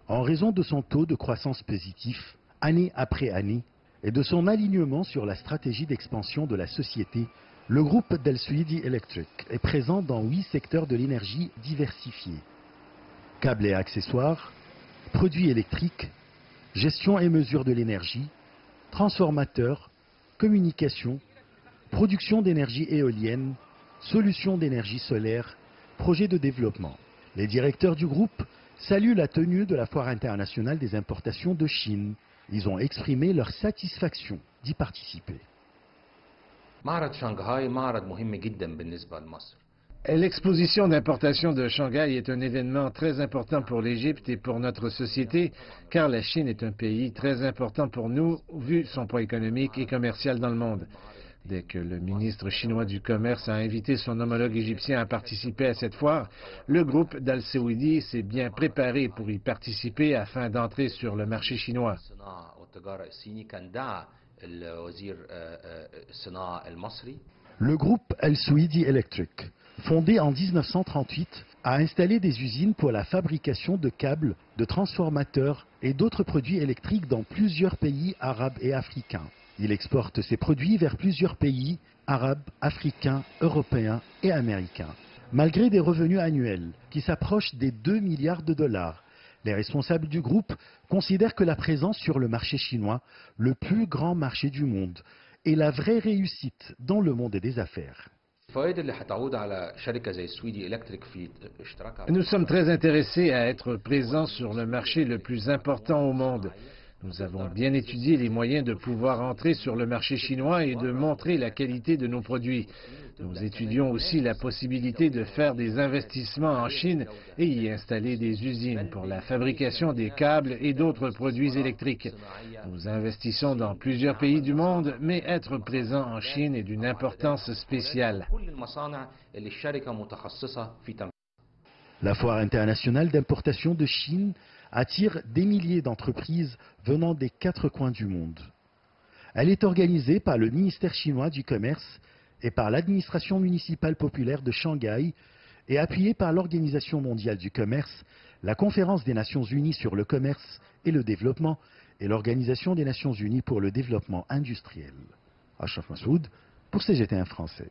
En raison de son taux de croissance positif, année après année, et de son alignement sur la stratégie d'expansion de la société, le groupe Del Suidi Electric est présent dans 8 secteurs de l'énergie diversifiés. Câbles et accessoires, produits électriques, gestion et mesure de l'énergie, transformateurs, communication, production d'énergie éolienne, solutions d'énergie solaire, projets de développement. Les directeurs du groupe saluent la tenue de la Foire internationale des importations de Chine. Ils ont exprimé leur satisfaction d'y participer. L'exposition d'importation de Shanghai est un événement très important pour l'Égypte et pour notre société, car la Chine est un pays très important pour nous, vu son poids économique et commercial dans le monde. Dès que le ministre chinois du Commerce a invité son homologue égyptien à participer à cette foire, le groupe d'Al Saoudi s'est bien préparé pour y participer afin d'entrer sur le marché chinois. Le groupe Al Saoudi Electric, fondé en 1938, a installé des usines pour la fabrication de câbles, de transformateurs et d'autres produits électriques dans plusieurs pays arabes et africains. Il exporte ses produits vers plusieurs pays arabes, africains, européens et américains. Malgré des revenus annuels qui s'approchent des 2 milliards de dollars, les responsables du groupe considèrent que la présence sur le marché chinois, le plus grand marché du monde, est la vraie réussite dans le monde des affaires. Nous sommes très intéressés à être présents sur le marché le plus important au monde. Nous avons bien étudié les moyens de pouvoir entrer sur le marché chinois et de montrer la qualité de nos produits. Nous étudions aussi la possibilité de faire des investissements en Chine et y installer des usines pour la fabrication des câbles et d'autres produits électriques. Nous investissons dans plusieurs pays du monde, mais être présent en Chine est d'une importance spéciale. La Foire internationale d'importation de Chine attire des milliers d'entreprises venant des 4 coins du monde. Elle est organisée par le ministère chinois du Commerce et par l'administration municipale populaire de Shanghai et appuyée par l'Organisation mondiale du commerce, la Conférence des Nations unies sur le commerce et le développement et l'Organisation des Nations unies pour le développement industriel. Ashraf Massoud pour CGT1 français.